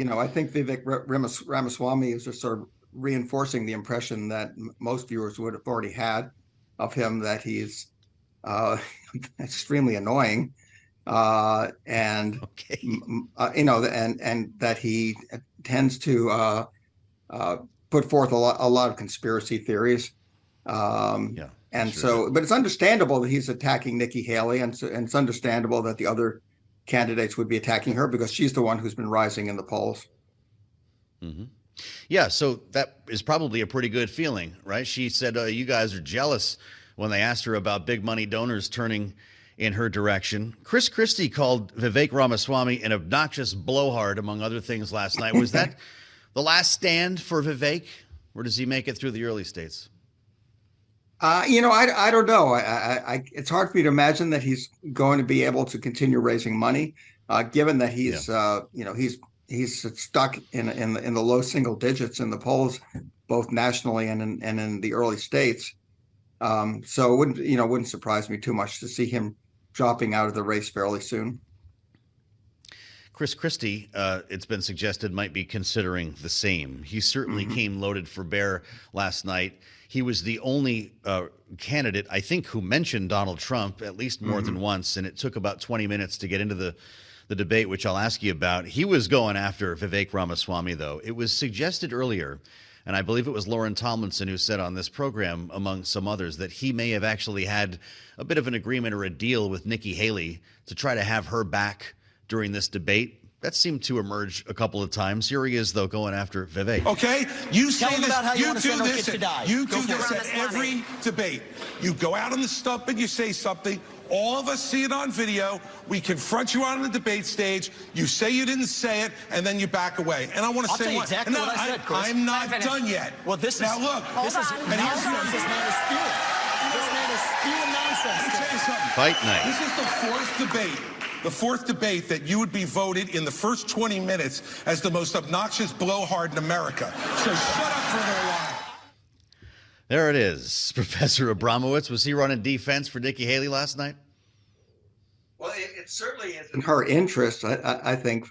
I think Vivek Ramaswamy is just sort of reinforcing the impression that most viewers would have already had of him, that he's extremely annoying, and Okay. and that he tends to put forth a lot of conspiracy theories. And sure so, but it's understandable that he's attacking Nikki Haley, and it's understandable that the other candidates would be attacking her because she's the one who's been rising in the polls. Mm-hmm. Yeah, so that is probably a pretty good feeling, right? She said you guys are jealous when they asked her about big money donors turning in her direction. Chris Christie called Vivek Ramaswamy an obnoxious blowhard, among other things, last night. Was that the last stand for Vivek, or does he make it through the early states? I don't know. It's hard for me to imagine that he's going to be able to continue raising money, given that he's stuck in the low single digits in the polls, both nationally and in the early states. So it wouldn't surprise me too much to see him dropping out of the race fairly soon. Chris Christie, it's been suggested, might be considering the same. He certainly came loaded for bear last night. He was the only candidate, I think, who mentioned Donald Trump at least more than once, and it took about 20 minutes to get into the debate, which I'll ask you about. He was going after Vivek Ramaswamy, though. It was suggested earlier, and I believe it was Lauren Tomlinson who said on this program, among some others, that he may have actually had a bit of an agreement or a deal with Nikki Haley to try to have her back during this debate. That seemed to emerge a couple of times. Here he is, though, going after Vivek. Okay, you say this. About how you do this. You do this at every debate. You go out on the stump and you say something. All of us see it on video. We confront you on the debate stage. You say you didn't say it, and then you back away. And I want to say exactly what I said, Chris. I'm not done yet. Well, this is now look. This is nonsense. This man is spewing. This man is spewing nonsense. Let me tell you something. Fight night. This is the fourth debate. The fourth debate that you would be voted in the first 20 minutes as the most obnoxious blowhard in America. So shut up for a little while. There it is. Professor Abramowitz, was he running defense for Nikki Haley last night? Well, it certainly is in her interest, I think,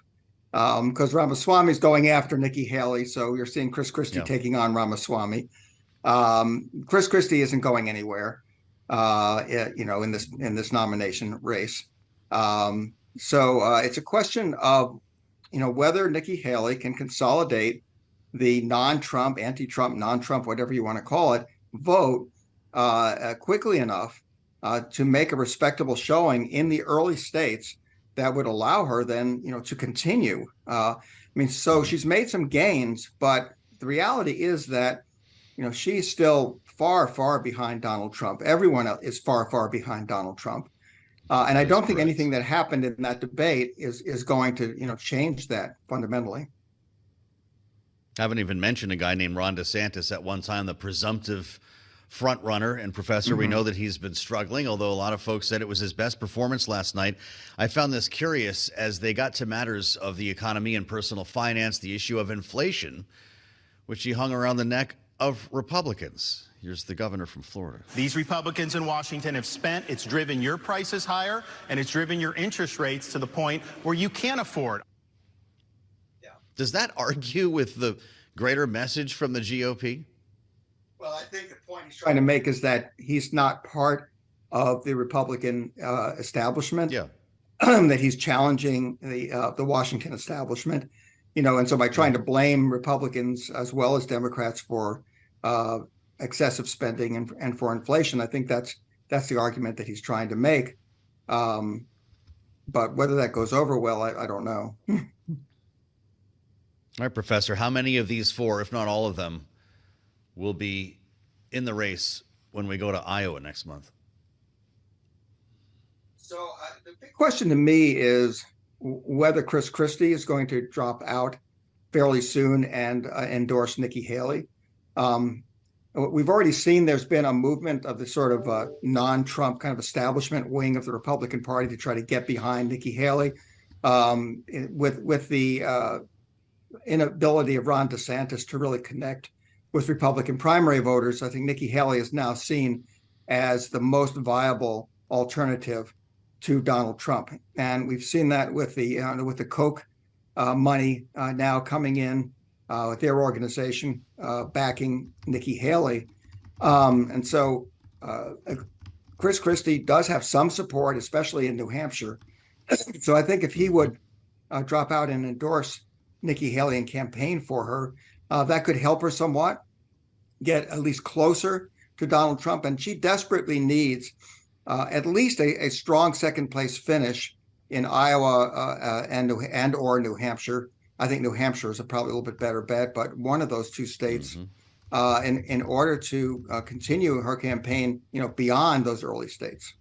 because Ramaswamy's going after Nikki Haley. So you're seeing Chris Christie taking on Ramaswamy. Chris Christie isn't going anywhere, in this nomination race. So it's a question of, whether Nikki Haley can consolidate the non-Trump, anti-Trump, non-Trump, whatever you want to call it, vote quickly enough to make a respectable showing in the early states that would allow her then, to continue. So she's made some gains, but the reality is that, she's still far, far behind Donald Trump. Everyone else is far, far behind Donald Trump. And I don't think anything that happened in that debate is going to, change that fundamentally. I haven't even mentioned a guy named Ron DeSantis, at one time the presumptive front runner. And Professor, we know that he's been struggling, although a lot of folks said it was his best performance last night. I found this curious as they got to matters of the economy and personal finance, the issue of inflation, which he hung around the neck of Republicans. Here's the governor from Florida. These Republicans in Washington have spent. It's driven your prices higher, and it's driven your interest rates to the point where you can't afford. Yeah. Does that argue with the greater message from the GOP? Well, I think the point he's trying to make is that he's not part of the Republican establishment. Yeah. That he's challenging the Washington establishment, and so by trying to blame Republicans as well as Democrats for excessive spending and for inflation, I think that's the argument that he's trying to make. But whether that goes over well, I don't know. All right, Professor, how many of these four, if not all of them, will be in the race when we go to Iowa next month? So the big question to me is whether Chris Christie is going to drop out fairly soon and endorse Nikki Haley. We've already seen there's been a movement of the sort of non-Trump kind of establishment wing of the Republican Party to try to get behind Nikki Haley, with the inability of Ron DeSantis to really connect with Republican primary voters. I think Nikki Haley is now seen as the most viable alternative to Donald Trump, and we've seen that with the Koch money now coming in with their organization backing Nikki Haley. And so Chris Christie does have some support, especially in New Hampshire. So I think if he would drop out and endorse Nikki Haley and campaign for her, that could help her somewhat, get at least closer to Donald Trump. And she desperately needs at least a strong second place finish in Iowa and or New Hampshire. I think New Hampshire is probably a little bit better bet, but one of those two states in order to continue her campaign, beyond those early states.